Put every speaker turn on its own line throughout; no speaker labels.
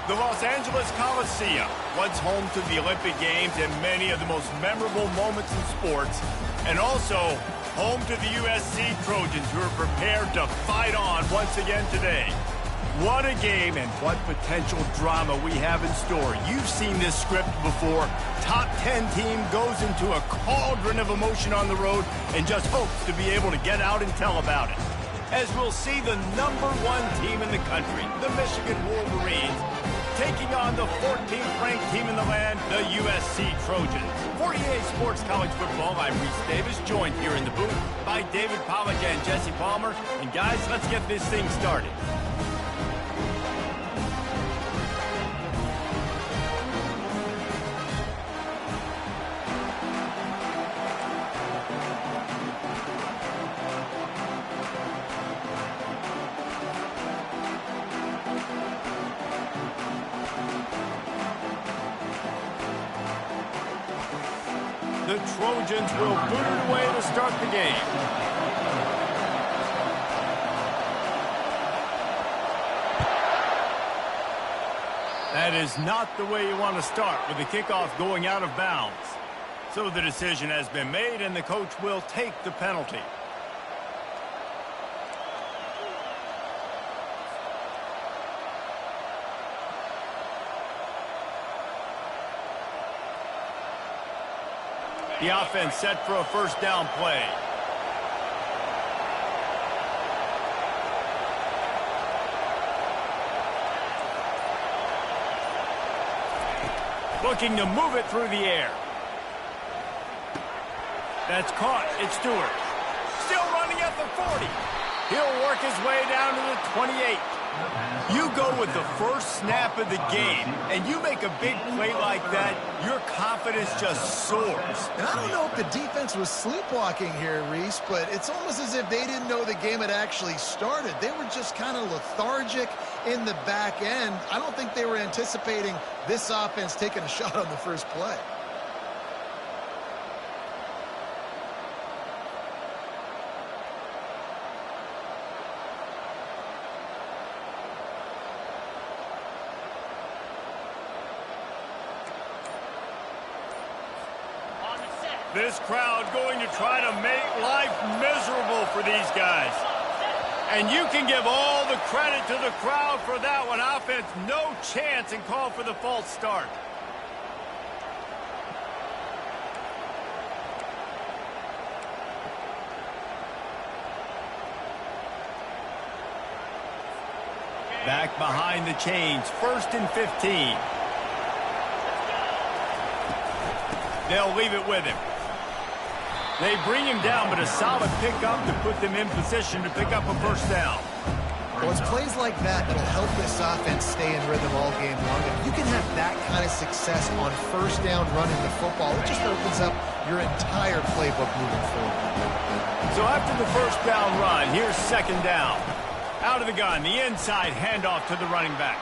The Los Angeles Coliseum, once home to the Olympic Games and many of the most memorable moments in sports, and also home to the USC Trojans, who are prepared to fight on once again today. What a game and what potential drama we have in store. You've seen this script before. Top 10 team goes into a cauldron of emotion on the road and just hopes to be able to get out and tell about it. As we'll see the #1 team in the country, the Michigan Wolverines, taking on the 14th ranked team in the land, the USC Trojans. For EA Sports College Football, I'm Reese Davis, joined here in the booth by David Pollack and Jesse Palmer. And guys, let's get this thing started. The Trojans will boot it away to start the game. That is not the way you want to start with the kickoff going out of bounds. So the decision has been made and the coach will take the penalty. The offense set for a first down play. Looking to move it through the air. That's caught. It's Stewart. Still running at the 40. He'll work his way down to the 28. You go with the first snap of the game, and you make a big play like that, your confidence just soars.
And I don't know if the defense was sleepwalking here, Reese, but it's almost as if they didn't know the game had actually started. They were just kind of lethargic in the back end. I don't think they were anticipating this offense taking a shot on the first play.
This crowd going to try to make life miserable for these guys. And you can give all the credit to the crowd for that one. Offense, no chance, and call for the false start. Back behind the chains, 1st and 15. They'll leave it with him. They bring him down, but a solid pickup to put them in position to pick up a first down.
Well, it's plays like that that'll help this offense stay in rhythm all game long. If you can have that kind of success on first down running the football, it just opens up your entire playbook moving forward.
So after the first down run, here's second down. Out of the gun, the inside handoff to the running back.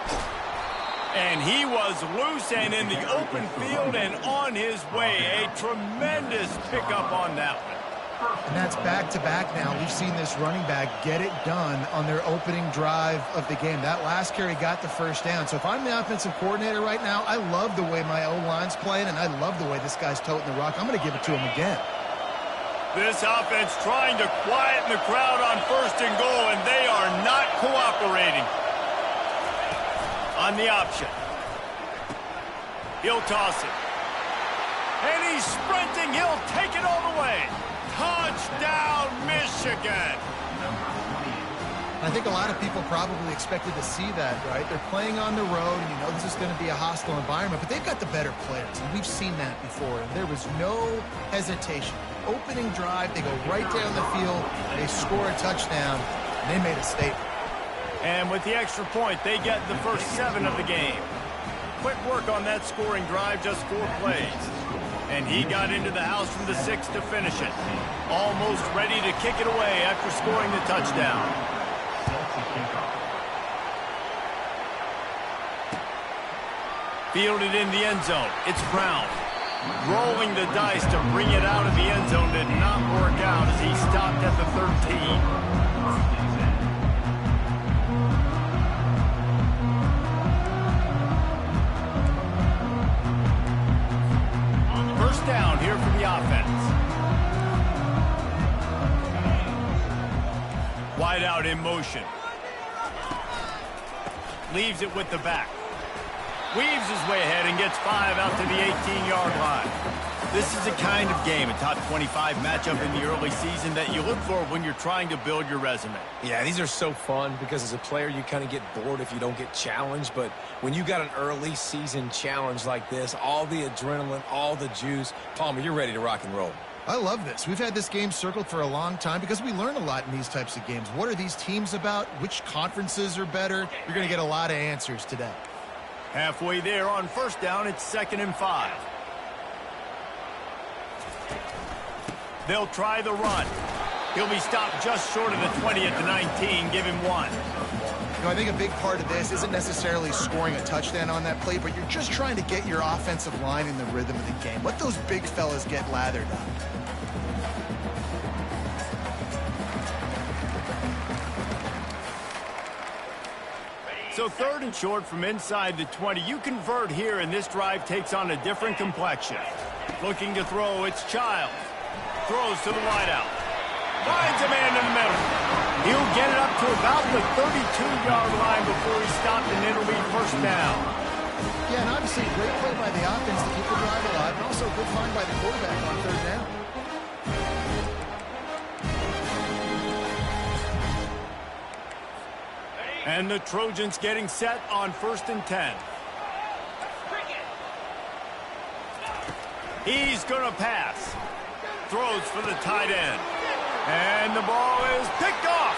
And he was loose and in the open field and on his way. A tremendous pickup on that one.
And that's back-to-back now. We've seen this running back get it done on their opening drive of the game. That last carry got the first down. So if I'm the offensive coordinator right now, I love the way my O-line's playing, and I love the way this guy's toting the rock. I'm going to give it to him again.
This offense trying to quieten the crowd on 1st and goal, and they are not cooperating. On the option. He'll toss it. And he's sprinting. He'll take it all the way. Touchdown, Michigan.
I think a lot of people probably expected to see that, right? They're playing on the road, and you know this is going to be a hostile environment, but they've got the better players, and we've seen that before, and there was no hesitation. Opening drive, they go right down the field, they score a touchdown, and they made a statement.
And with the extra point, they get the first 7 of the game. Quick work on that scoring drive, just 4 plays. And he got into the house from the 6 to finish it. Almost ready to kick it away after scoring the touchdown. Fielded in the end zone. It's Brown. Rolling the dice to bring it out of the end zone did not work out as he stopped at the 13. wide out in motion. Leaves it with the back. Weaves his way ahead and gets 5 out to the 18-yard line. This is the kind of game, a top 25 matchup in the early season, that you look for when you're trying to build your resume.
Yeah, these are so fun because as a player, you kind of get bored if you don't get challenged. But when you got an early season challenge like this, all the adrenaline, all the juice, Palmer, you're ready to rock and roll.
I love this. We've had this game circled for a long time because we learn a lot in these types of games. What are these teams about? Which conferences are better? You're going to get a lot of answers today.
Halfway there on first down, it's 2nd and 5. They'll try the run. He'll be stopped just short of the 20 at the 19. Give him 1.
You know, I think a big part of this isn't necessarily scoring a touchdown on that play, but you're just trying to get your offensive line in the rhythm of the game. Let those big fellas get lathered up.
So 3rd and short from inside the 20. You convert here, and this drive takes on a different complexion. Looking to throw, it's Childs. Throws to the wideout. Finds a man in the middle. He'll get it up to about the 32-yard line before he's stopped, and it'll be first down.
Yeah, and obviously a great play by the offense to keep the drive alive, and also a good find by the quarterback on 3rd down.
And the Trojans getting set on 1st and 10. He's going to pass. Throws for the tight end. And the ball is picked off.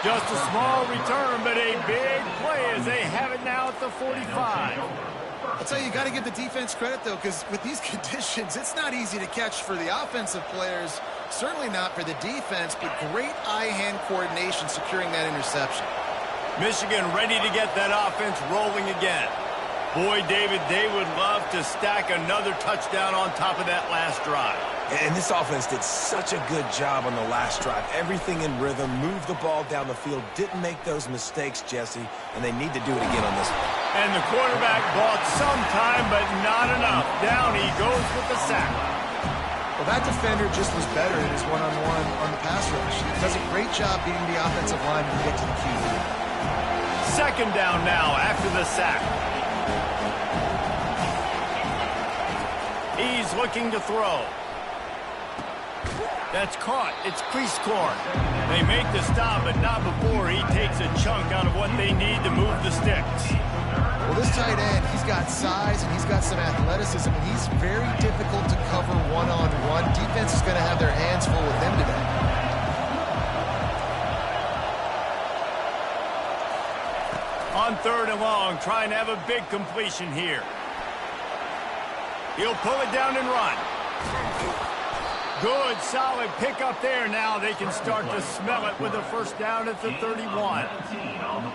Just a small return, but a big play as they have it now at the 45.
I'll tell you, you got to give the defense credit, though, because with these conditions, it's not easy to catch for the offensive players. Certainly not for the defense, but great eye-hand coordination securing that interception.
Michigan ready to get that offense rolling again. Boy, David, they would love to stack another touchdown on top of that last drive.
And this offense did such a good job on the last drive. Everything in rhythm, moved the ball down the field, didn't make those mistakes, Jesse, and they need to do it again on this one.
And the quarterback bought some time, but not enough. Down he goes with the sack.
Well, that defender just was better in his one-on-one on the pass rush. He does a great job beating the offensive lineman to get to the QB.
2nd down now after the sack. He's looking to throw. That's caught. It's Cleescorn. They make the stop, but not before he takes a chunk out of what they need to move the sticks.
Well, this tight end, he's got size and he's got some athleticism, and he's very difficult to cover one-on-one. Defense is going to have their hands full with him today.
On 3rd and long, trying to have a big completion here. He'll pull it down and run. Good, solid pickup there. Now they can start to smell it with a first down at the 31.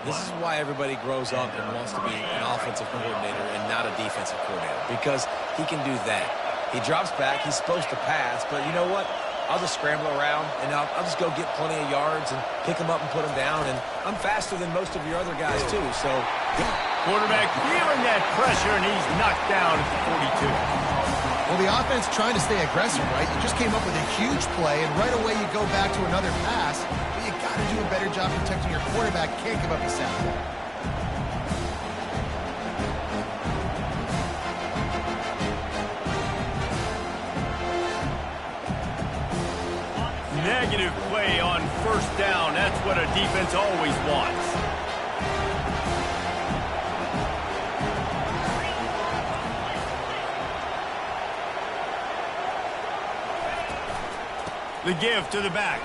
This is why everybody grows up and wants to be an offensive coordinator and not a defensive coordinator, because he can do that. He drops back. He's supposed to pass, but you know what? I'll just scramble around, and I'll just go get plenty of yards and pick them up and put them down, and I'm faster than most of your other guys, too, so...
Quarterback feeling that pressure, and he's knocked down at the 42.
Well, the offense trying to stay aggressive, right? You just came up with a huge play, and right away you go back to another pass, but you got to do a better job protecting your quarterback. Can't give up a sack.
Negative play on first down. That's what a defense always wants. The give to the back.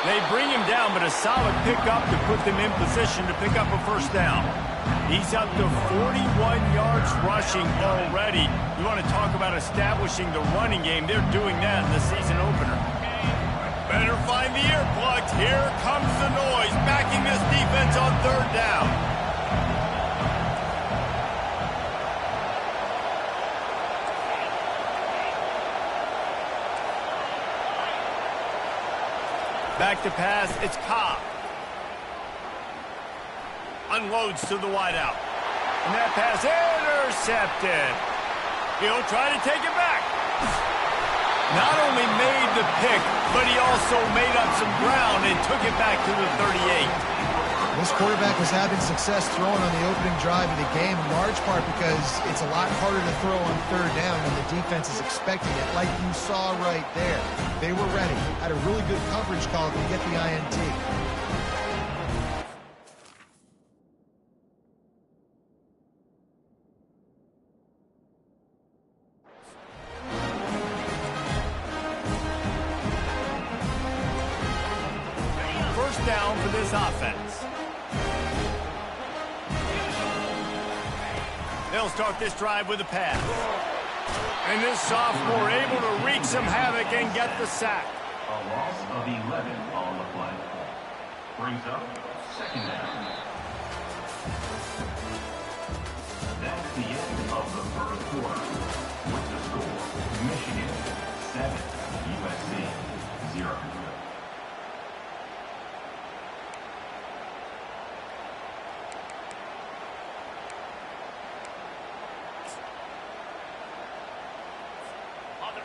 They bring him down, but a solid pickup to put them in position to pick up a first down. He's up to 41 yards rushing already. You want to talk about establishing the running game. They're doing that in the season opener. Better find the earplugs. Here comes the noise, backing this defense on 3rd down. Back to pass, it's Cobb. Unloads to the wideout. And that pass intercepted. He'll try to take it back. Not only made the pick, but he also made up some ground and took it back to the 38.
This quarterback was having success throwing on the opening drive of the game, in large part because it's a lot harder to throw on third down when the defense is expecting it, like you saw right there. They were ready, had a really good coverage call to get the INT.
First down for this offense. They'll start this drive with a pass. And this sophomore able to wreak some havoc and get the sack.
A loss of 11 on the play. Brings up second down. That's the end of the first quarter. With the score, Michigan 7, USC 0.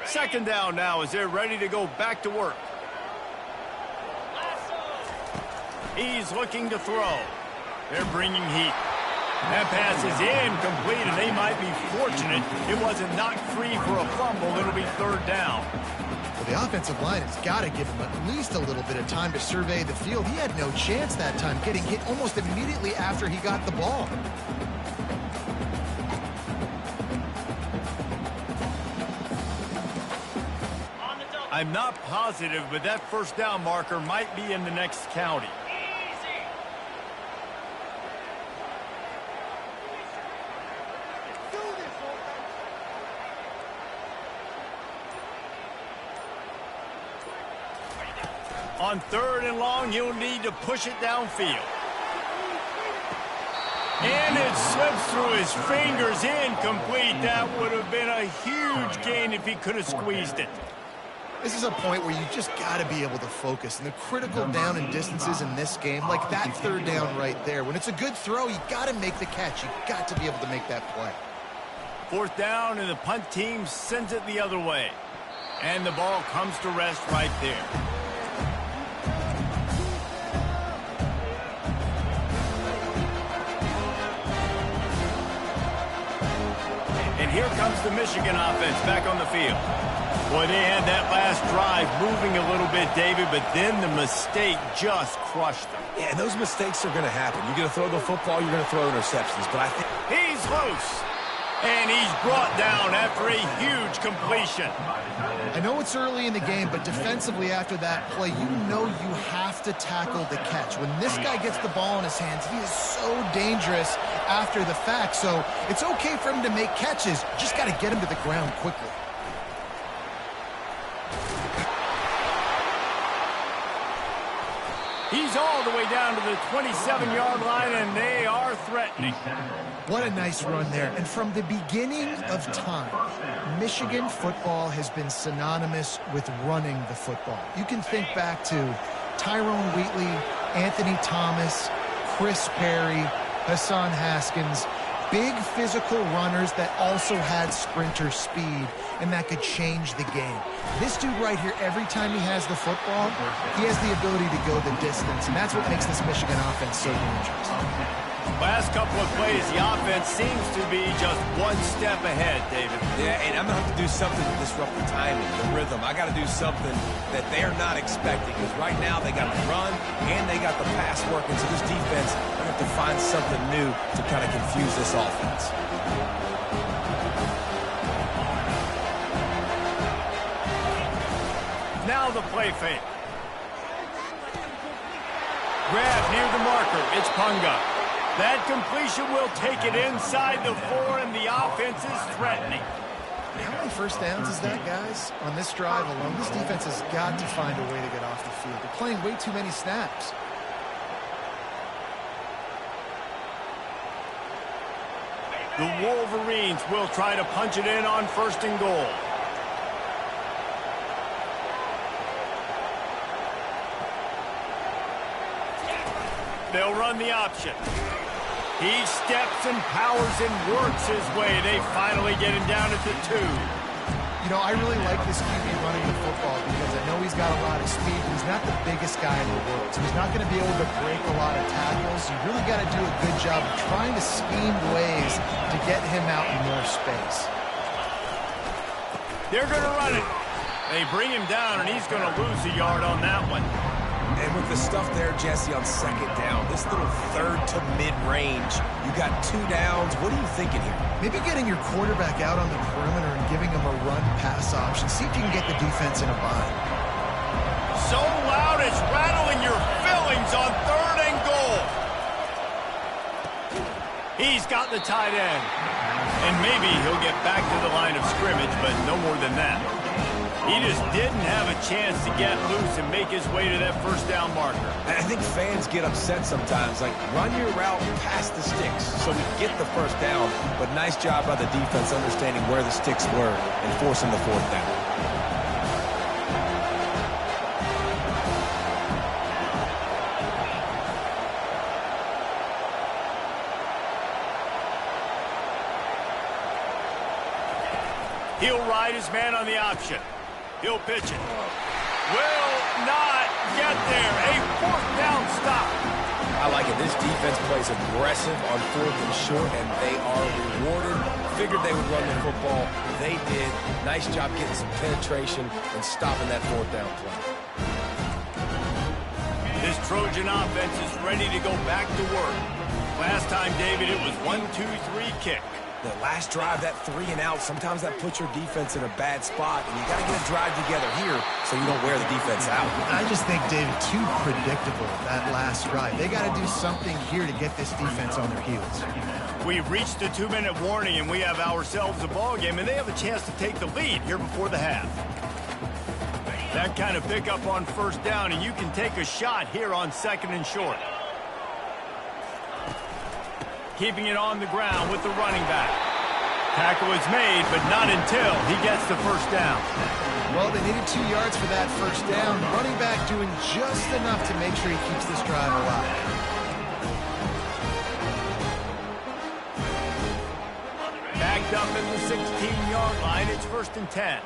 Second down now as they're ready to go back to work. He's looking to throw. They're bringing heat. That pass is incomplete, and they might be fortunate it wasn't knocked free for a fumble. It'll be third down.
Well, the offensive line has got to give him at least a little bit of time to survey the field. He had no chance that time, getting hit almost immediately after he got the ball.
I'm not positive, but that first down marker might be in the next county. On third and long, you'll need to push it downfield. And it slips through his fingers, incomplete. That would have been a huge gain if he could have squeezed it.
This is a point where you just got to be able to focus. And the critical down and distances in this game, like that third down right there, when it's a good throw, you got to make the catch. You got to be able to make that play.
Fourth down, and the punt team sends it the other way. And the ball comes to rest right there. And here comes the Michigan offense back on the field. Boy, they had that last drive moving a little bit, David, but then the mistake just crushed them.
Yeah, and those mistakes are going to happen. You're going to throw the football, you're going to throw interceptions, but I think...
He's loose, and he's brought down after a huge completion.
I know it's early in the game, but defensively after that play, you know you have to tackle the catch. When this guy gets the ball in his hands, he is so dangerous after the fact, so it's okay for him to make catches. You just got to get him to the ground quickly.
He's all the way down to the 27-yard line, and they are threatening.
What a nice run there. And from the beginning of time, Michigan football has been synonymous with running the football. You can think back to Tyrone Wheatley, Anthony Thomas, Chris Perry, Hassan Haskins, big physical runners that also had sprinter speed, and that could change the game. This dude right here, every time he has the football, he has the ability to go the distance, and that's what makes this Michigan offense so dangerous.
Last couple of plays, the offense seems to be just one step ahead, David.
Yeah, and I'm going to have to do something to disrupt the timing, the rhythm. I got to do something that they're not expecting, because right now they got the run and they got the pass working, so this defense, they have to find something new to kind of confuse this offense.
Now the play fake. Grab near the marker. It's Punga. That completion will take it inside the 4, and the offense is threatening.
How many first downs is that, guys? On this drive alone, this defense has got to find a way to get off the field. They're playing way too many snaps.
The Wolverines will try to punch it in on first and goal. They'll run the option. He steps and powers and works his way. They finally get him down at the 2.
You know, I really like this QB running the football because I know he's got a lot of speed, but he's not the biggest guy in the world. So he's not going to be able to break a lot of tackles. You really got to do a good job of trying to scheme ways to get him out in more space.
They're going to run it. They bring him down, and he's going to lose a yard on that one.
And with the stuff there, Jesse, on second down, this little third to mid-range, you got 2 downs. What are you thinking here?
Maybe getting your quarterback out on the perimeter and giving him a run-pass option. See if you can get the defense in a bind.
So loud it's rattling your fillings on 3rd and goal. He's got the tight end. And maybe he'll get back to the line of scrimmage, but no more than that. He just didn't have a chance to get loose and make his way to that first down marker.
And I think fans get upset sometimes. Like, run your route past the sticks so we get the first down. But nice job by the defense understanding where the sticks were and forcing the 4th down.
He'll ride his man on the option. He'll pitch it. Will not get there. A 4th down stop.
I like it. This defense plays aggressive on 4th and short, and they are rewarded. Figured they would run the football. They did. Nice job getting some penetration and stopping that 4th down play.
This Trojan offense is ready to go back to work. Last time, David, it was 1-2-3 kick.
The last drive, that 3 and out, sometimes that puts your defense in a bad spot, and you got to get a drive together here so you don't wear the defense out.
I just think, David, too predictable, that last drive. They got to do something here to get this defense on their heels.
We've reached the 2-minute warning, and we have ourselves a ball game, and they have a chance to take the lead here before the half. That kind of pickup on 1st down, and you can take a shot here on 2nd and short. Keeping it on the ground with the running back. Tackle is made, but not until he gets the 1st down.
Well, they needed 2 yards for that 1st down. The running back doing just enough to make sure he keeps this drive alive.
Backed up at the 16-yard line. It's 1st and 10.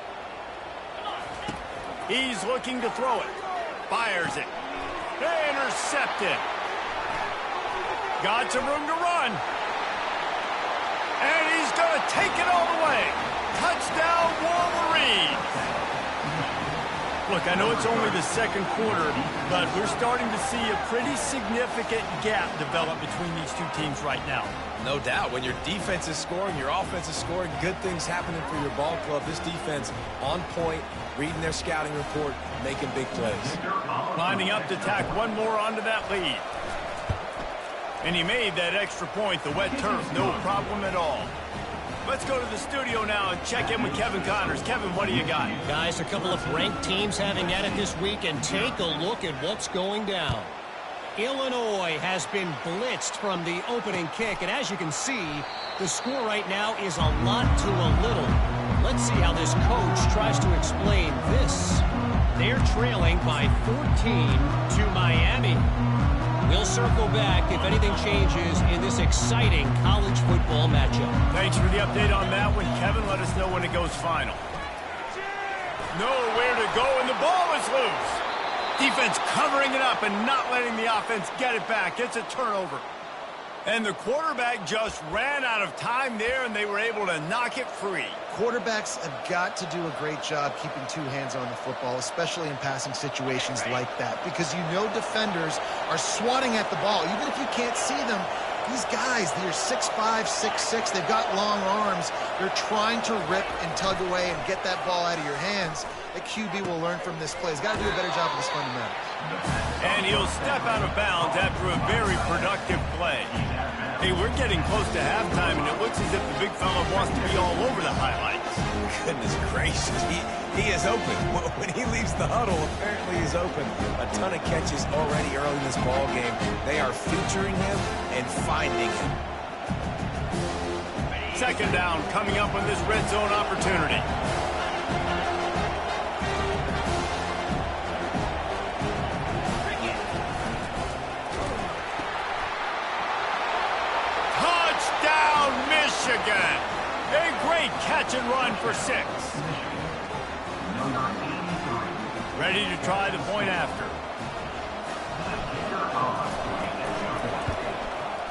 He's looking to throw it. Fires it. Intercepted. Got some room to run. And he's going to take it all the way. Touchdown, Wolverines. Look, I know it's only the 2nd quarter, but we're starting to see a pretty significant gap develop between these 2 teams right now.
No doubt. When your defense is scoring, your offense is scoring, good things happening for your ball club. This defense on point, reading their scouting report, making big plays.
Lining up to tack one more onto that lead. And he made that extra point, the wet turf, no problem at all. Let's go to the studio now and check in with Kevin Connors. Kevin, what do you got?
Guys, a couple of ranked teams having at it this week, and take a look at what's going down. Illinois has been blitzed from the opening kick, and as you can see, the score right now is a lot to a little. Let's see how this coach tries to explain this. They're trailing by 14 to Miami. We'll circle back if anything changes in this exciting college football matchup.
Thanks for the update on that one, Kevin. Let us know when it goes final. Nowhere to go, and the ball is loose. Defense covering it up and not letting the offense get it back. It's a turnover. And the quarterback just ran out of time there, and they were able to knock it free.
Quarterbacks have got to do a great job keeping 2 hands on the football, especially in passing situations like that, because you know defenders are swatting at the ball. Even if you can't see them, these guys, they're 6'5", 6'6", they've got long arms. They're trying to rip and tug away and get that ball out of your hands. The QB will learn from this play. He's got to do a better job of his fundamentals.
And he'll step out of bounds after a very productive play. Hey, we're getting close to halftime, and it looks as if the big fella wants to be all over the highlights.
Goodness gracious, he is open. When he leaves the huddle, apparently he's open. A ton of catches already early in this ball game. They are featuring him and finding him.
2nd down coming up on this red zone opportunity. Touchdown, Michigan! A great catch and run for 6.
Number 83.
Ready to try the point after.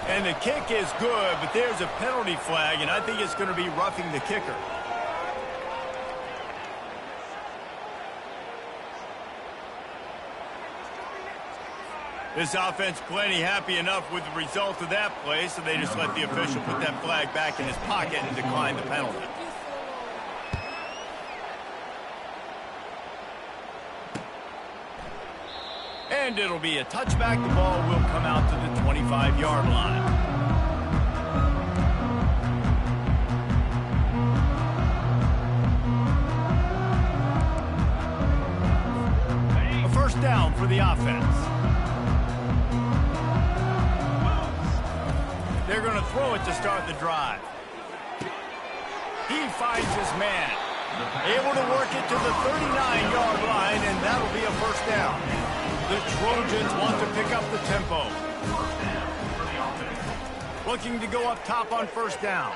And the kick is good, but there's a penalty flag, and I think it's going to be roughing the kicker. This offense plenty happy enough with the result of that play, so they just let the official put that flag back in his pocket and decline the penalty. And it'll be a touchback. The ball will come out to the 25-yard line. A first down for the offense. They're going to throw it to start the drive. He finds his man. Able to work it to the 39-yard line, and that'll be a first down. The Trojans want to pick up the tempo. Looking to go up top on first down.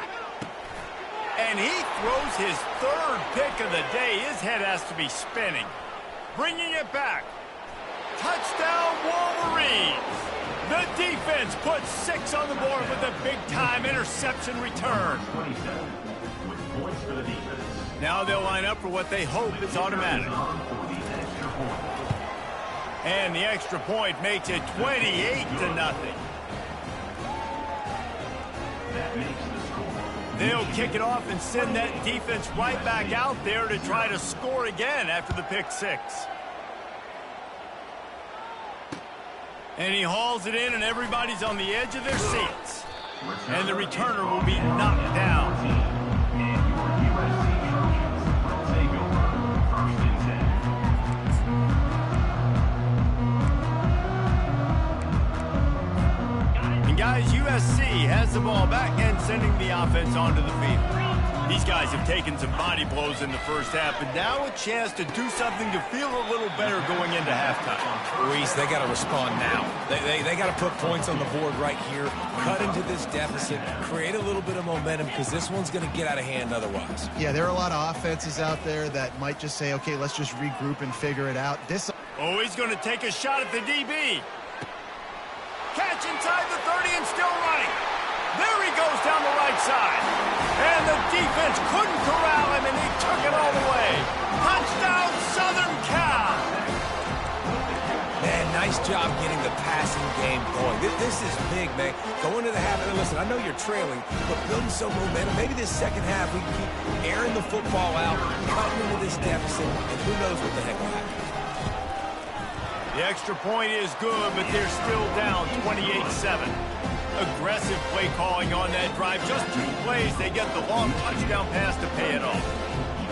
And he throws his 3rd pick of the day. His head has to be spinning. Bringing it back. Touchdown, Wolverines. The defense puts 6 on the board with a big-time interception return.
27 with points for the defense.
Now they'll line up for what they hope is automatic. And the extra point makes it 28-0.
That makes the score.
They'll kick it off and send that defense right back out there to try to score again after the pick 6. And he hauls it in, and everybody's on the edge of their seats. And the returner will be knocked down.
And your USC Trojans will take over 1st and 10.
And guys, USC has the ball back and sending the offense onto the field. These guys have taken some body blows in the first half, but now a chance to do something to feel a little better going into halftime.
Ruiz, they got to respond now. They got to put points on the board right here, cut into this deficit, create a little bit of momentum, because this one's going to get out of hand otherwise.
Yeah, there are a lot of offenses out there that might just say, okay, let's just regroup and figure it out.
Oh, he's going to take a shot at the DB. Catch inside the 30 and still running. There he goes down the right side. And the defense couldn't corral him, and he took it all the way. Touchdown, Southern Cal.
Man, nice job getting the passing game going. This is big, man. Going to the half, and listen, I know you're trailing, but building some momentum. Maybe this second half we can keep airing the football out, cutting into this deficit, and who knows what the heck will happen.
The extra point is good, but they're still down 28-7. Aggressive play calling on that drive. Just 2 plays, they get the long touchdown pass to pay it off.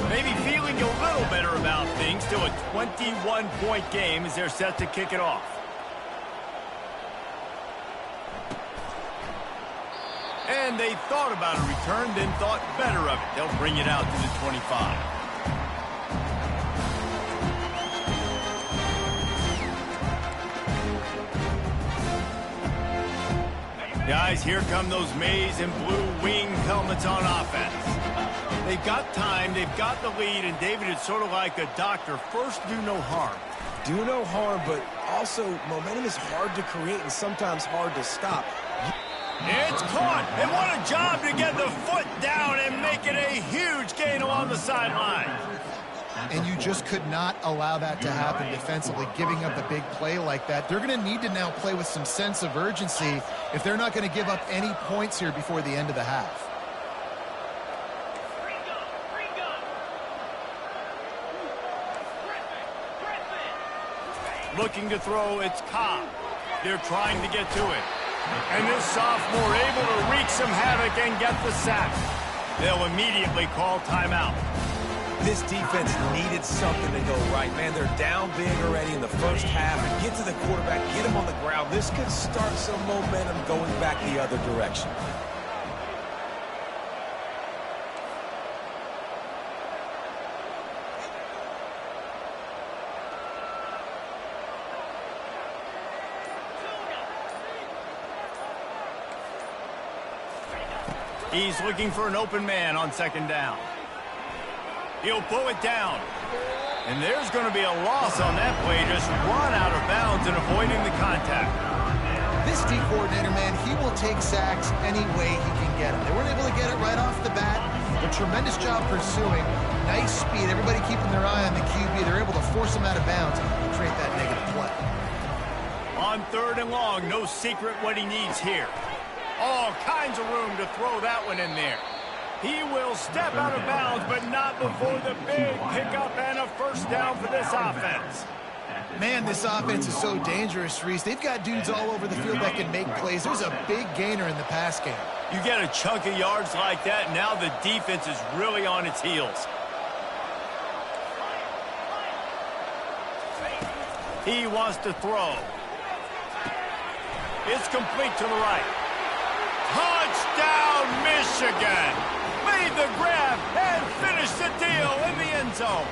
Maybe feeling a little better about things. Still a 21-point game as they're set to kick it off. And they thought about a return, then thought better of it. They'll bring it out to the 25. Guys, here come those maize and blue wing helmets on offense. They've got time, they've got the lead, and David, it's sort of like a doctor. First, do no harm.
Do no harm, but also momentum is hard to create and sometimes hard to stop.
It's caught, and what a job to get the foot down and make it a huge gain along the sideline.
And you just could not allow that to happen defensively, giving up a big play like that. They're going to need to now play with some sense of urgency if they're not going to give up any points here before the end of the half.
Looking to throw, it's Cobb. They're trying to get to it. And this sophomore able to wreak some havoc and get the sack. They'll immediately call timeout.
This defense needed something to go right, man. They're down big already in the first half. Get to the quarterback, get him on the ground. This could start some momentum going back the other direction.
He's looking for an open man on second down. He'll pull it down. And there's going to be a loss on that play. Just run out of bounds and avoiding the contact.
This D coordinator, man, he will take sacks any way he can get them. They weren't able to get it right off the bat. A tremendous job pursuing. Nice speed. Everybody keeping their eye on the QB. They're able to force him out of bounds and create that negative play.
On third and long, no secret what he needs here. All kinds of room to throw that one in there. He will step out of bounds, but not before the big pickup and a first down for this offense.
Man, this offense is so dangerous, Reese. They've got dudes all over the field that can make plays. There's a big gainer in the pass game.
You get a chunk of yards like that, now the defense is really on its heels. He wants to throw. It's complete to the right. Touchdown, Michigan! Made the grab and finished the deal in the end zone.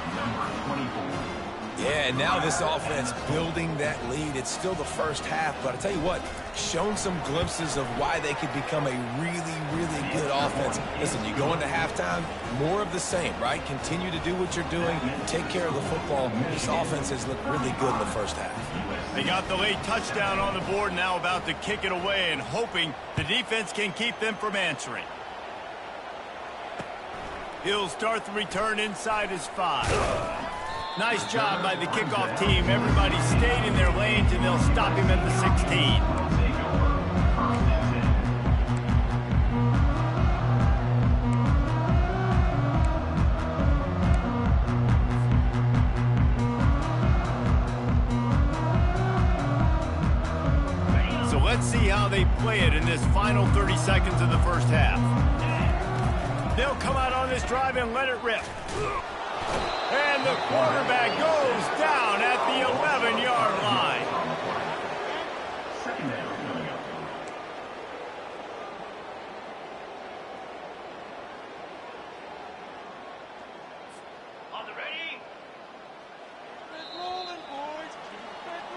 Yeah, and now this offense building that lead. It's still the first half, but I tell you what, shown some glimpses of why they could become a really, really good offense. Listen, you go into halftime, more of the same, right? Continue to do what you're doing, take care of the football. This offense has looked really good in the first half.
They got the late touchdown on the board, now about to kick it away and hoping the defense can keep them from answering. He'll start the return inside his 5. Nice job by the kickoff team. Everybody stayed in their lanes, and they'll stop him at the 16. So let's see how they play it in this final 30 seconds of the first half. They'll come out on this drive and let it rip. And the quarterback goes down at the 11-yard line.
Second down coming up.
On the ready?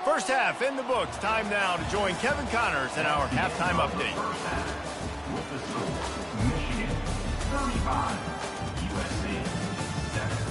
First half in the books. Time now to join Kevin Connors in our halftime update.
First half with the score, Michigan 35, USC 7.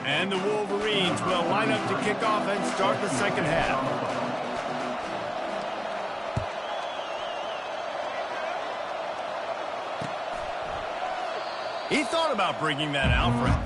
And the Wolverines will line up to kick off and start the second half. He thought about bringing that out, Fred.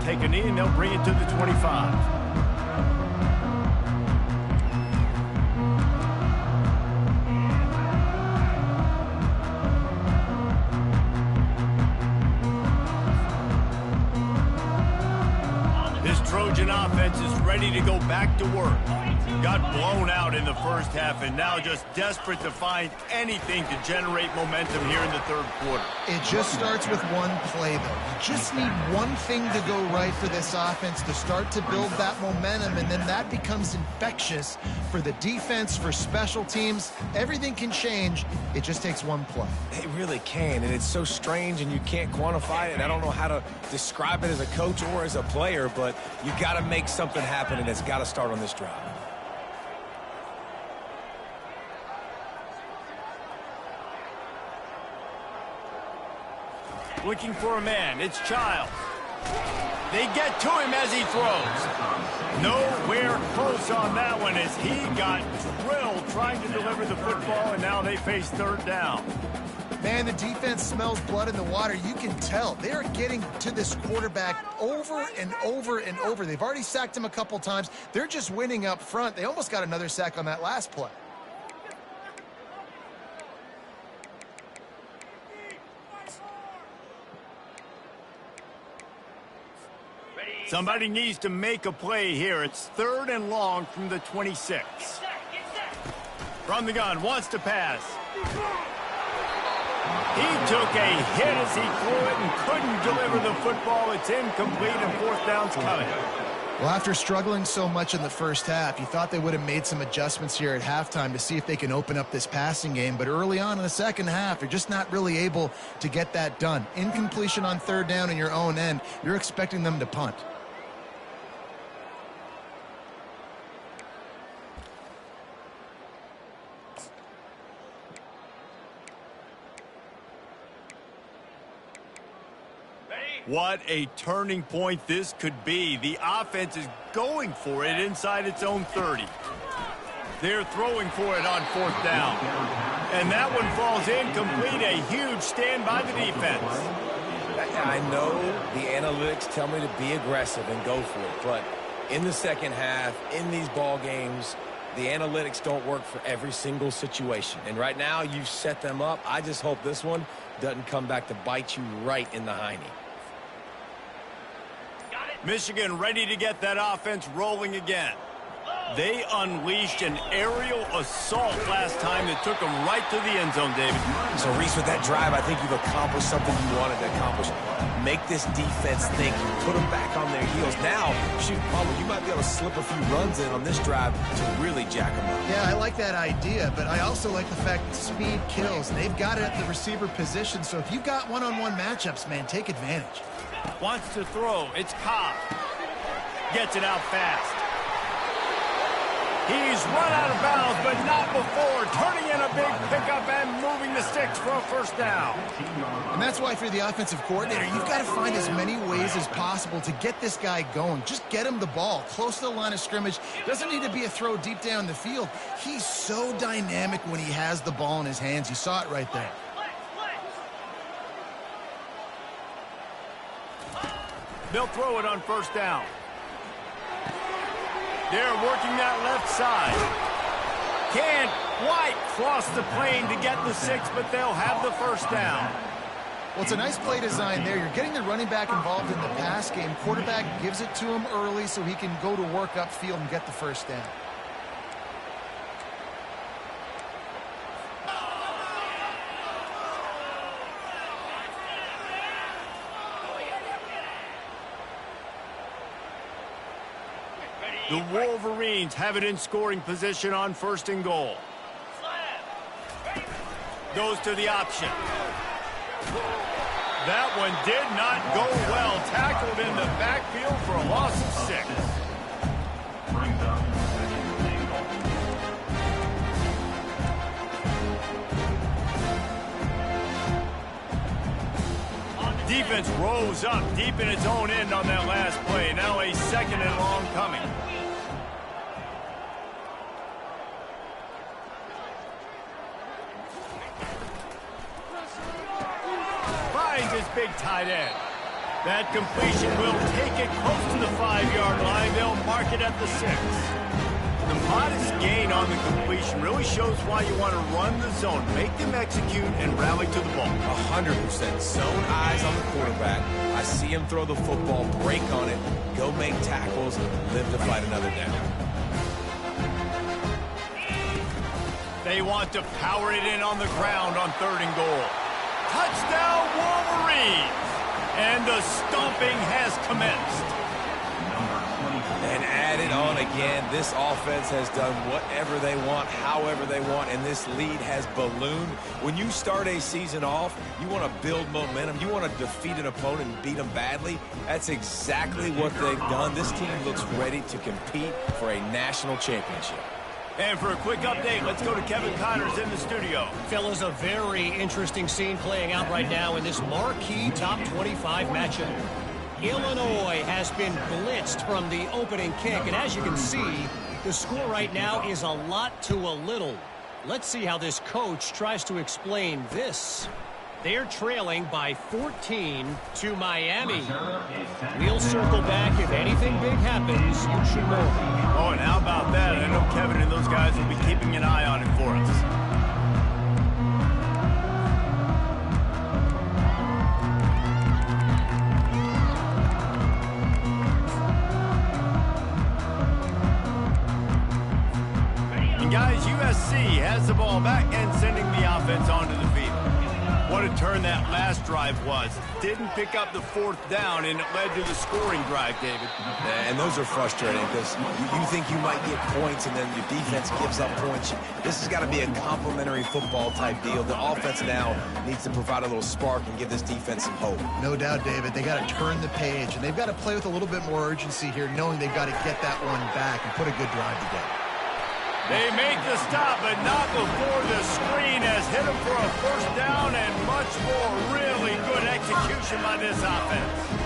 take a knee, and they'll bring it to the 25. This Trojan offense is ready to go back to work. Got blown out in the first half and now just desperate to find anything to generate momentum here in the third quarter.
It just starts with one play, though. You just need one thing to go right for this offense to start to build that momentum, and then that becomes infectious for the defense, for special teams. Everything can change. It just takes one play.
It really can, and it's so strange, and you can't quantify it, and I don't know how to describe it as a coach or as a player, but you got to make something happen, and it's got to start on this drive.
Looking for a man. It's Childs. They get to him as he throws. Nowhere close on that one as he got drilled trying to deliver the football, and now they face third down.
Man, the defense smells blood in the water. You can tell. They are getting to this quarterback over and over and over. They've already sacked him a couple times. They're just winning up front. They almost got another sack on that last play.
Somebody needs to make a play here. It's third and long from the 26. From the gun, wants to pass. He took a hit as he threw it and couldn't deliver the football. It's incomplete and fourth down's coming.
Well, after struggling so much in the first half, you thought they would have made some adjustments here at halftime to see if they can open up this passing game. But early on in the second half, they're just not really able to get that done. Incompletion on third down in your own end, you're expecting them to punt.
What a turning point this could be. The offense is going for it inside its own 30. They're throwing for it on fourth down. And that one falls incomplete. A huge stand by the defense.
I know the analytics tell me to be aggressive and go for it, but in the second half, in these ball games, the analytics don't work for every single situation. And right now, you've set them up. I just hope this one doesn't come back to bite you right in the hiney.
Michigan ready to get that offense rolling again. They unleashed an aerial assault last time that took them right to the end zone, David.
So, Reese, with that drive, I think you've accomplished something you wanted to accomplish. Make this defense think, put them back on their heels. Now, shoot, Paulo, you might be able to slip a few runs in on this drive to really jack them up.
Yeah, I like that idea, but I also like the fact that speed kills. They've got it at the receiver position, so if you've got one-on-one matchups, man, take advantage.
Wants to throw. It's Cobb. Gets it out fast. He's run out of bounds, but not before. Turning in a big pickup and moving the sticks for a first down.
And that's why for the offensive coordinator, you've got to find as many ways as possible to get this guy going. Just get him the ball close to the line of scrimmage. Doesn't need to be a throw deep down the field. He's so dynamic when he has the ball in his hands. You saw it right there.
They'll throw it on first down. They're working that left side. Can't quite cross the plane to get the 6, but they'll have the first down.
Well, it's a nice play design there. You're getting the running back involved in the pass game. Quarterback gives it to him early so he can go to work upfield and get the first down.
The Wolverines have it in scoring position on first and goal. Goes to the option. That one did not go well. Tackled in the backfield for a loss of 6.
Brings up second and goal.
Defense rose up deep in its own end on that last play. Now a second and long coming. Finds his big tight end. That completion will take it mark it at the 6. The modest gain on the completion really shows why you want to run the zone, make them execute, and rally to the ball.
100%. Zone eyes on the quarterback. I see him throw the football, break on it, go make tackles, live to fight another down.
They want to power it in on the ground on 3rd and goal. Touchdown, Wolverines! And the stomping has commenced.
And add it on again. This offense has done whatever they want, however they want, and this lead has ballooned. When you start a season off, you want to build momentum. You want to defeat an opponent and beat them badly. That's exactly what they've done. This team looks ready to compete for a national championship.
And for a quick update, let's go to Kevin Connors in the studio.
Fellas, a very interesting scene playing out right now in this marquee top 25 matchup. Illinois has been blitzed from the opening kick, and as you can see, the score right now is a lot to a little. Let's see how this coach tries to explain this. They're trailing by 14 to Miami. We'll circle back. If anything big happens, you should know.
Oh, and how about that? I know Kevin and those guys will be keeping an eye on it for us. Guys, USC has the ball back and sending the offense onto the field. What a turn that last drive was. Didn't pick up the 4th down, and it led to the scoring drive, David.
And those are frustrating because you think you might get points, and then your defense gives up points. This has got to be a complementary football type deal. The offense now needs to provide a little spark and give this defense some hope.
No doubt, David. They got to turn the page, and they've got to play with a little bit more urgency here, knowing they've got to get that one back and put a good drive together.
They make the stop, but not before the screen has hit them for a 1st down and much more. Really good execution by this offense.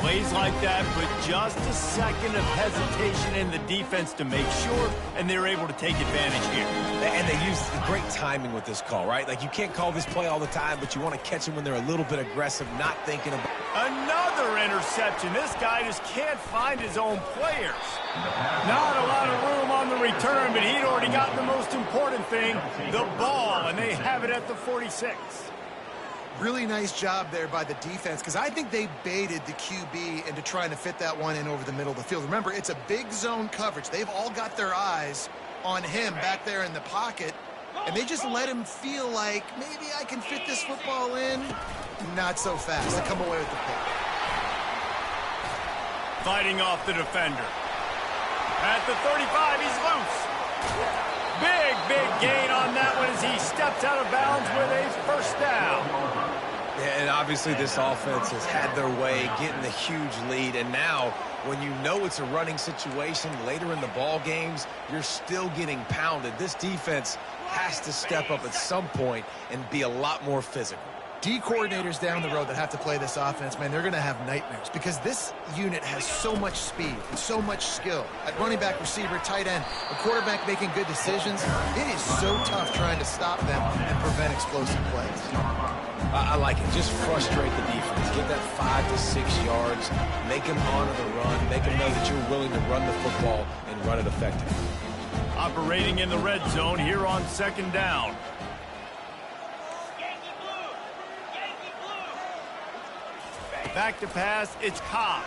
Plays like that, but just a second of hesitation in the defense to make sure, and they're able to take advantage here.
And they use great timing with this call, right? Like, you can't call this play all the time, but you want to catch them when they're a little bit aggressive, not thinking about...
Another interception. This guy just can't find his own players. Not a lot of room on the return, but he'd already got the most important thing, the ball, and they have it at the 46.
Really nice job there by the defense, because I think they baited the QB into trying to fit that one in over the middle of the field. Remember, it's a big zone coverage. They've all got their eyes on him back there in the pocket, and they just let him feel like, maybe I can fit this football in. Not so fast. They come away with the pick.
Fighting off the defender. At the 35, he's loose. Big gain on that one as he steps out of bounds with a 1st down.
And obviously this offense has had their way, getting the huge lead. And now, when you know it's a running situation later in the ball games, you're still getting pounded. This defense has to step up at some point and be a lot more physical.
D coordinators down the road that have to play this offense, man, they're going to have nightmares because this unit has so much speed and so much skill. At running back, receiver, tight end, a quarterback making good decisions, it is so tough trying to stop them and prevent explosive plays.
I like it. Just frustrate the defense. Get that 5 to 6 yards. Make them honor the run. Make them know that you're willing to run the football and run it effectively.
Operating in the red zone here on 2nd down. Back to pass, it's Cobb.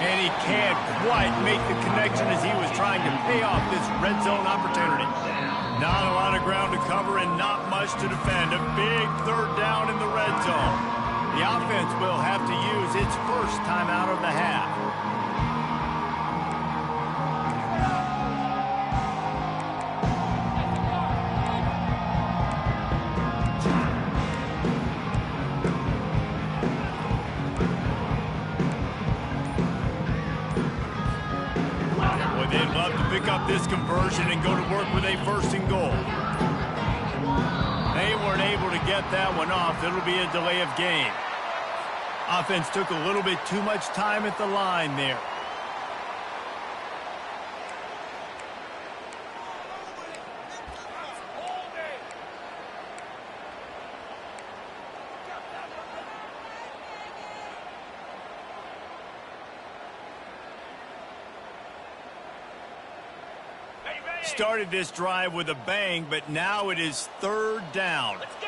And he can't quite make the connection as he was trying to pay off this red zone opportunity. Not a lot of ground to cover and not much to defend. A big 3rd down in the red zone. The offense will have to use its 1st timeout of the half. They'd love to pick up this conversion and go to work with a 1st and goal. They weren't able to get that one off. It'll be a delay of game. Offense took a little bit too much time at the line there. Started this drive with a bang, but now it is third down.
Let's go.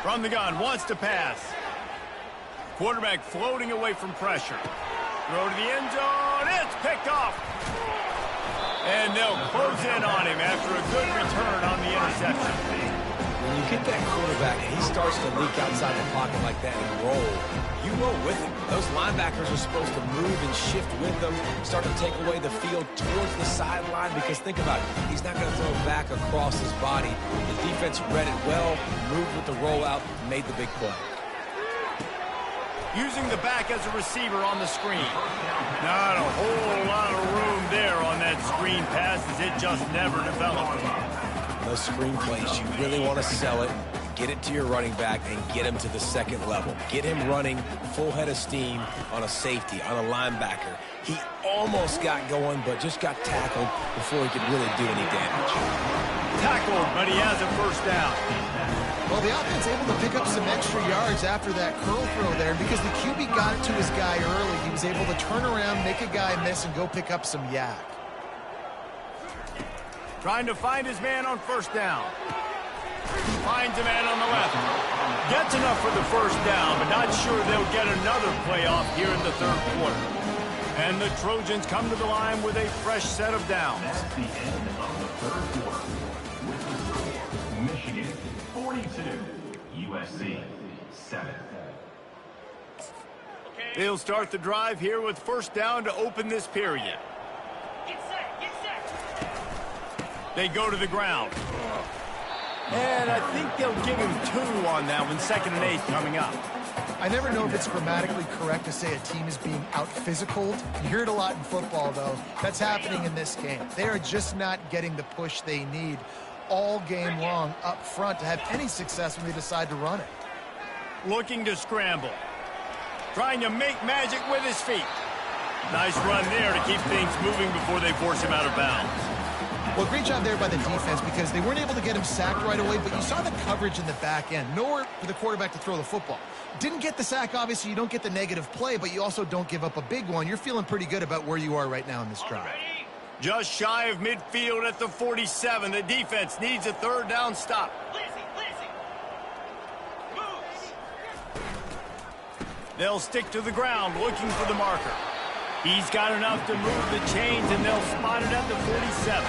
From the gun, wants to pass. Quarterback floating away from pressure. Throw to the end zone. It's picked off. And they'll close in on him after a good return on the interception.
When you get that quarterback and he starts to leak outside the pocket like that and roll, you roll with him. Those linebackers are supposed to move and shift with them, start to take away the field towards the sideline, because think about it, he's not going to throw it back across his body. The defense read it well, moved with the rollout, made the big play.
Using the back as a receiver on the screen. Not a whole lot of room there on that screen pass, as it just never developed.
Those screen plays, you really want to sell it, get it to your running back, and get him to the second level. Get him running full head of steam on a safety, on a linebacker. He almost got going, but just got tackled before he could really do any damage.
Tackled, but he has a first down.
Well, the offense able to pick up some extra yards after that curl throw there. Because the QB got it to his guy early, he was able to turn around, make a guy miss, and go pick up some yak.
Trying to find his man on first down. Finds a man on the left. Gets enough for the first down, but not sure they'll get another playoff here in the third quarter. And the Trojans come to the line with a fresh set of downs.
That's the end of the third quarter. With the score, Michigan 42, USC 7.
They'll start the drive here with first down to open this period.
Get set, get set.
They go to the ground. And I think they'll give him 2 on that one, 2nd and 8 coming up.
I never know if it's grammatically correct to say a team is being out-physicaled. You hear it a lot in football, though. That's happening in this game. They are just not getting the push they need all game long up front to have any success when they decide to run it.
Looking to scramble. Trying to make magic with his feet. Nice run there to keep things moving before they force him out of bounds.
Well, great job there by the defense, because they weren't able to get him sacked right away, but you saw the coverage in the back end. Nowhere for the quarterback to throw the football. Didn't get the sack, obviously. You don't get the negative play, but you also don't give up a big one. You're feeling pretty good about where you are right now in this drive.
Just shy of midfield at the 47. The defense needs a third down stop. They'll stick to the ground looking for the marker. He's got enough to move the chains, and they'll spot it at the 47.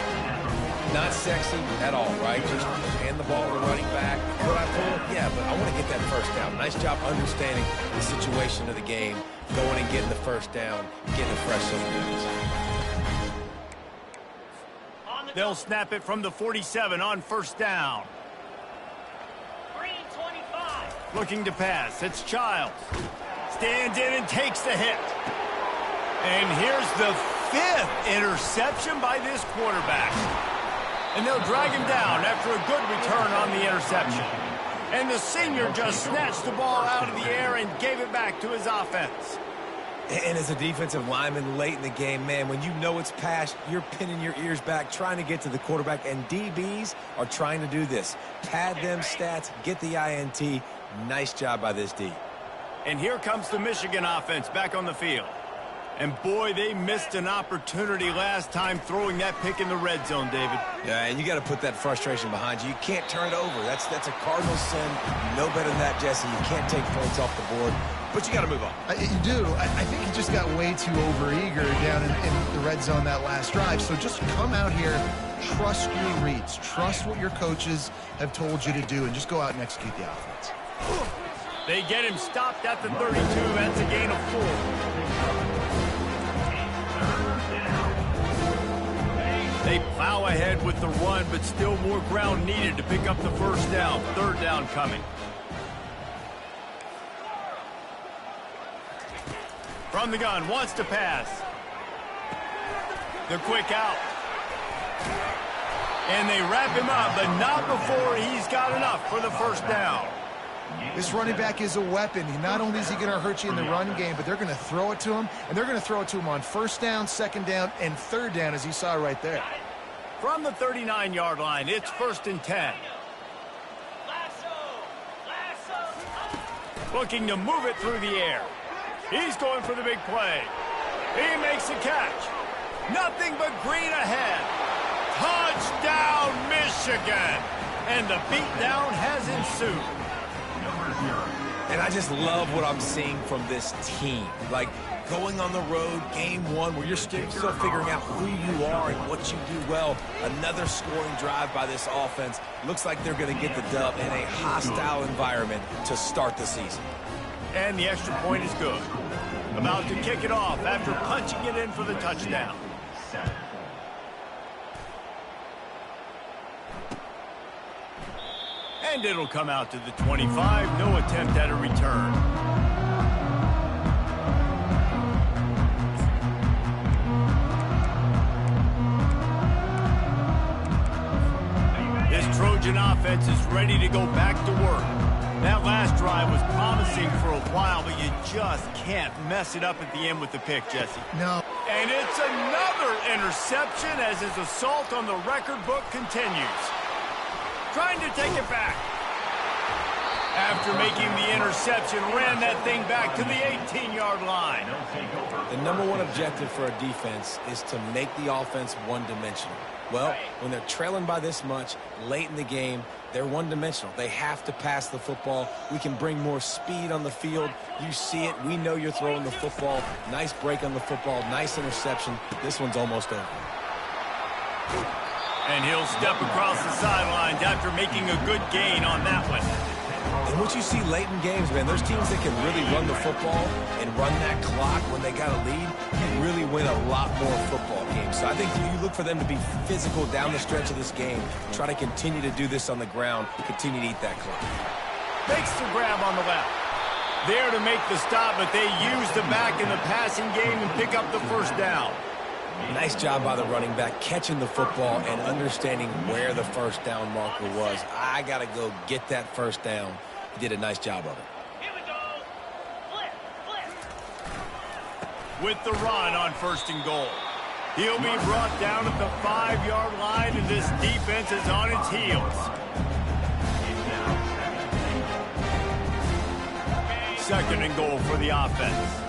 Not sexy at all, right? Just hand the ball to the running back. Could I pull it? Yeah, but I want to get that first down. Nice job understanding the situation of the game, going and getting the first down, getting a fresh set of downs.
They'll snap it from the 47 on first down.
Green 25.
Looking to pass. It's Childs. Stands in and takes the hit. And here's the 5th interception by this quarterback. And they'll drag him down after a good return on the interception. And the senior just snatched the ball out of the air and gave it back to his offense.
And as a defensive lineman late in the game, man, when you know it's past, you're pinning your ears back, trying to get to the quarterback, and DBs are trying to do this. Pad them stats, get the INT. Nice job by this D.
And here comes the Michigan offense back on the field. And boy, they missed an opportunity last time throwing that pick in the red zone, David.
Yeah, and you got to put that frustration behind you. You can't turn it over. That's a cardinal sin. You know better than that, Jesse. You can't take points off the board, but you got to move on.
You do. I think he just got way too overeager down in the red zone that last drive. So just come out here, trust your reads, trust what your coaches have told you to do, and just go out and execute the offense.
They get him stopped at the 32. That's a gain of 4. They plow ahead with the run, but still more ground needed to pick up the first down. Third down coming. From the gun, wants to pass. The quick out. And they wrap him up, but not before he's got enough for the first down.
This running back is a weapon. Not only is he going to hurt you in the run game, but they're going to throw it to him, and they're going to throw it to him on first down, second down, and third down, as you saw right there.
From the 39-yard line, it's 1st and 10. Looking to move it through the air. He's going for the big play. He makes the catch. Nothing but green ahead. Touchdown, Michigan. And the beatdown has ensued.
And I just love what I'm seeing from this team. Like, going on the road, game one, where you're still figuring out who you are and what you do well. Another scoring drive by this offense. Looks like they're going to get the dub in a hostile environment to start the season.
And the extra point is good. About to kick it off after punching it in for the touchdown. And it'll come out to the 25. No attempt at a return. This Trojan offense is ready to go back to work. That last drive was promising for a while, but you just can't mess it up at the end with the pick, Jesse.
No.
And it's another interception as his assault on the record book continues. Trying to take it back. After making the interception, ran that thing back to the 18-yard line.
The number one objective for a defense is to make the offense one-dimensional. Well, when they're trailing by this much late in the game, they're one-dimensional. They have to pass the football. We can bring more speed on the field. You see it. We know you're throwing the football. Nice break on the football. Nice interception. This one's almost over.
And he'll step across the sidelines after making a good gain on that one.
And what you see late in games, man, those teams that can really run the football and run that clock when they got a lead, can really win a lot more football games. So I think you look for them to be physical down the stretch of this game, try to continue to do this on the ground, continue to eat that clock.
Makes the grab on the left. There to make the stop, but they use the back in the passing game and pick up the first down.
Nice job by the running back, catching the football and understanding where the first down marker was. I got to go get that first down. He did a nice job of it.
Here we go. Flip, flip.
With the run on 1st and goal. He'll be brought down at the 5-yard line, and this defense is on its heels. Second and goal for the offense.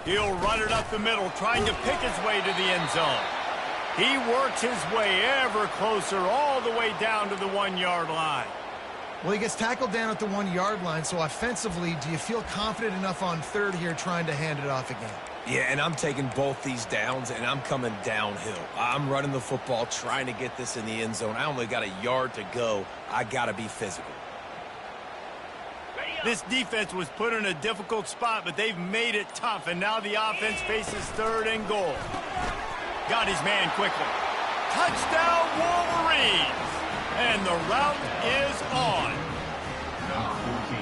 He'll run it up the middle, trying to pick his way to the end zone. He works his way ever closer, all the way down to the 1-yard line.
Well, he gets tackled down at the 1-yard line, so offensively, do you feel confident enough on third here trying to hand it off again?
Yeah, and I'm taking both these downs, and I'm coming downhill. I'm running the football, trying to get this in the end zone. I only got a yard to go. I got to be physical.
This defense was put in a difficult spot, but they've made it tough, and now the offense faces 3rd and goal. Got his man quickly. Touchdown, Wolverines! And the route is on.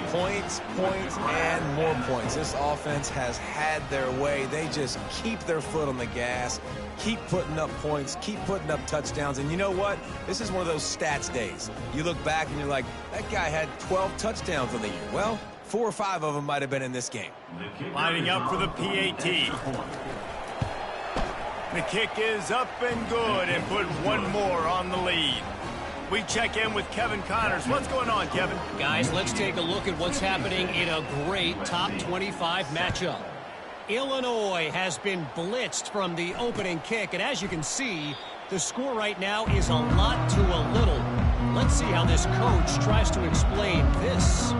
Points, points, and more points. This offense has had their way. They just keep their foot on the gas, keep putting up points, keep putting up touchdowns. And you know what? This is one of those stats days. You look back and you're like, that guy had 12 touchdowns on the year. Well, 4 or 5 of them might have been in this game.
Lining up for the PAT. The kick is up and good, and put one more on the lead. We check in with Kevin Connors. What's going on, Kevin?
Guys, let's take a look at what's happening in a great top 25 matchup. Illinois has been blitzed from the opening kick, and as you can see, the score right now is a lot to a little. Let's see how this coach tries to explain this.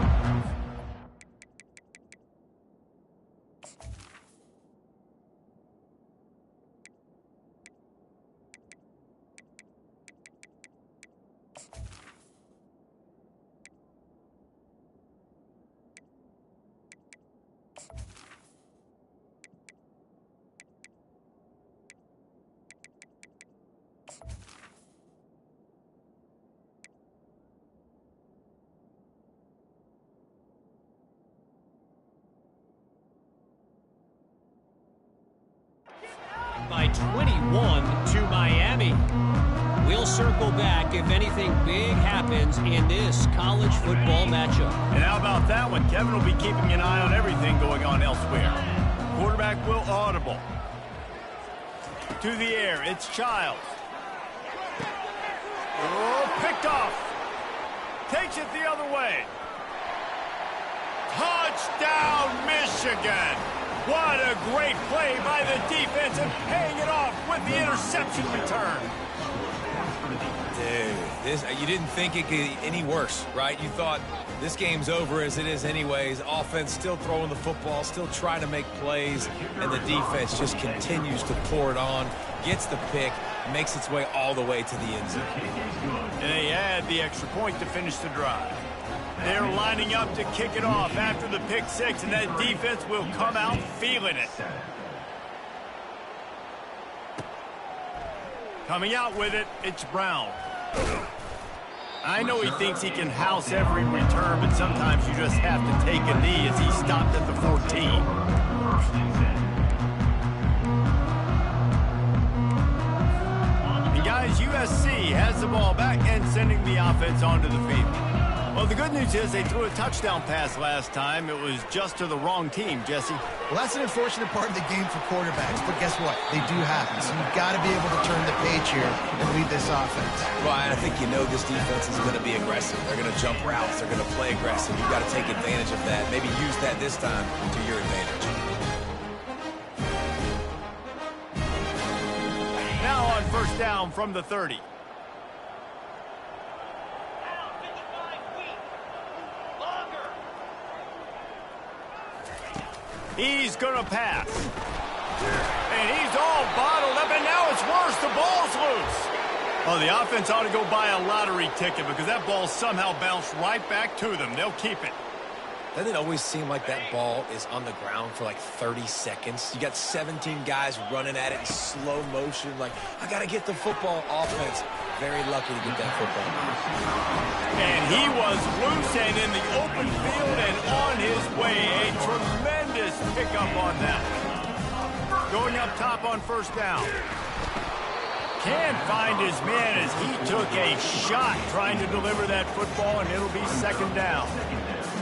By 21 to Miami. We'll circle back if anything big happens in this college football matchup.
And how about that one? Kevin will be keeping an eye on everything going on elsewhere. Quarterback will audible. To the air, it's Childs. Oh, picked off. Takes it the other way. Touchdown, Michigan! What a great play by the defense and paying it off with the interception return.
Dude, you didn't think it could get any worse, right? You thought this game's over as it is anyways. Offense still throwing the football, still trying to make plays, and the defense just continues to pour it on, gets the pick, makes its way all the way to the end zone.
And they add the extra point to finish the drive. They're lining up to kick it off after the pick six, and that defense will come out feeling it. Coming out with it, it's Brown. I know he thinks he can house every return, but sometimes you just have to take a knee as he stopped at the 14. And guys, USC has the ball back and sending the offense onto the field. Well, the good news is they threw a touchdown pass last time. It was just to the wrong team, Jesse.
Well, that's an unfortunate part of the game for quarterbacks, but guess what? They do happen. So you've got to be able to turn the page here and lead this offense.
Well, I think you know this defense is going to be aggressive. They're going to jump routes. They're going to play aggressive. You've got to take advantage of that. Maybe use that this time to your advantage.
Now on first down from the 30. He's going to pass. And he's all bottled up, and now it's worse. The ball's loose. Oh, the offense ought to go buy a lottery ticket because that ball somehow bounced right back to them. They'll keep it.
Doesn't it always seem like that ball is on the ground for like 30 seconds? You got 17 guys running at it in slow motion. Like, I got to get the football. Offense, very lucky to get that football.
And he was loose and in the open field and on his way. A tremendous pickup on that. Going up top on first down. Can't find his man as he took a shot trying to deliver that football, and it'll be second down.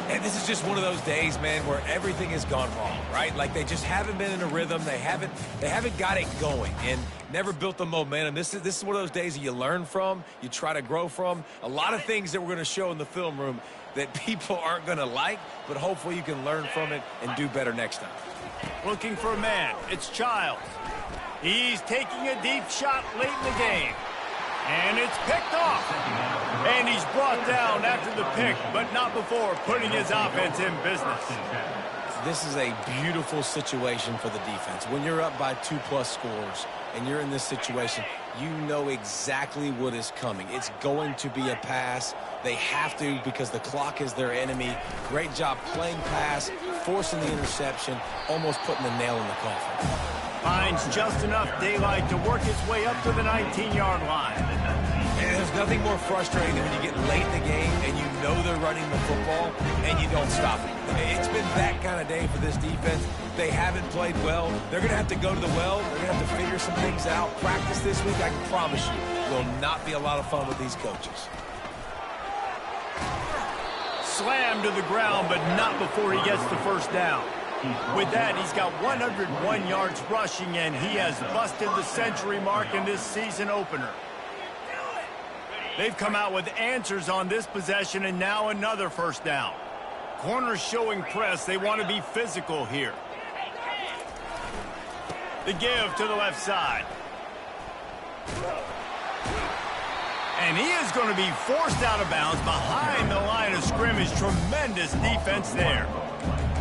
And this is just one of those days, man, where everything has gone wrong, right? Like they just haven't been in a rhythm. They haven't got it going and never built the momentum. This is one of those days that you learn from, you try to grow from. A lot of things that we're going to show in the film room that people aren't going to like, but hopefully you can learn from it and do better next time.
Looking for a man. It's Childs. He's taking a deep shot late in the game. And it's picked off. And he's brought down after the pick, but not before putting his offense in business.
This is a beautiful situation for the defense. When you're up by 2+ scores and you're in this situation, you know exactly what is coming. It's going to be a pass. They have to because the clock is their enemy. Great job playing pass, forcing the interception, almost putting the nail in the coffin.
Finds just enough daylight to work his way up to the 19-yard line.
And there's nothing more frustrating than when you get late in the game and you know they're running the football and you don't stop it. It's been that kind of day for this defense. They haven't played well. They're going to have to go to the well. They're going to have to figure some things out. Practice this week, I can promise you, will not be a lot of fun with these coaches.
Slammed to the ground, but not before he gets the first down. With that, he's got 101 yards rushing, and he has busted the century mark in this season opener. They've come out with answers on this possession, and now another first down. Corners showing press. They want to be physical here. The give to the left side. And he is going to be forced out of bounds behind the line of scrimmage. Tremendous defense there.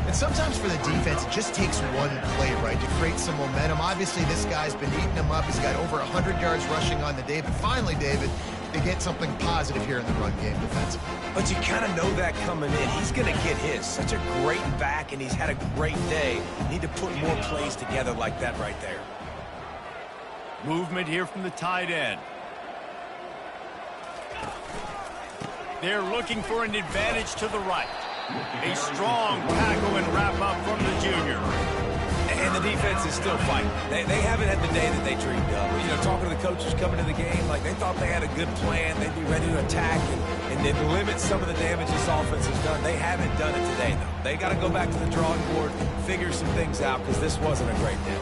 And sometimes for the defense, it just takes one play, right, to create some momentum. Obviously, this guy's been eating them up. He's got over 100 yards rushing on the day. But finally, David, they get something positive here in the run game defensively.
But you kind of know that coming in. He's going to get his. Such a great back, and he's had a great day. Need to put more plays together like that right there.
Movement here from the tight end. They're looking for an advantage to the right. A strong tackle and wrap-up from the junior.
And the defense is still fighting. They haven't had the day that they dreamed of. You know, talking to the coaches coming to the game, like they thought they had a good plan. They'd be ready to attack and then limit some of the damage this offense has done. They haven't done it today, though. They got to go back to the drawing board, figure some things out, because this wasn't a great day.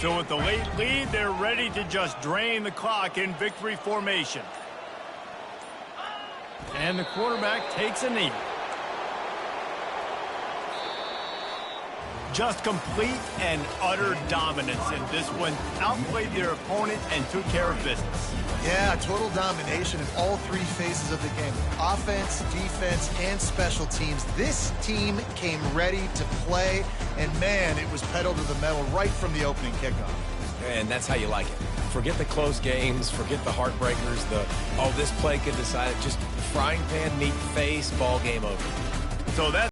So with the late lead, they're ready to just drain the clock in victory formation. And the quarterback takes a knee. Just complete and utter dominance in this one. Outplayed their opponent and took care of business.
Yeah, total domination in all three phases of the game. Offense, defense, and special teams. This team came ready to play, and man, it was pedal to the metal right from the opening kickoff.
And that's how you like it. Forget the close games, forget the heartbreakers, this play could decide it. Just frying pan, meat face, ball game over.
So that's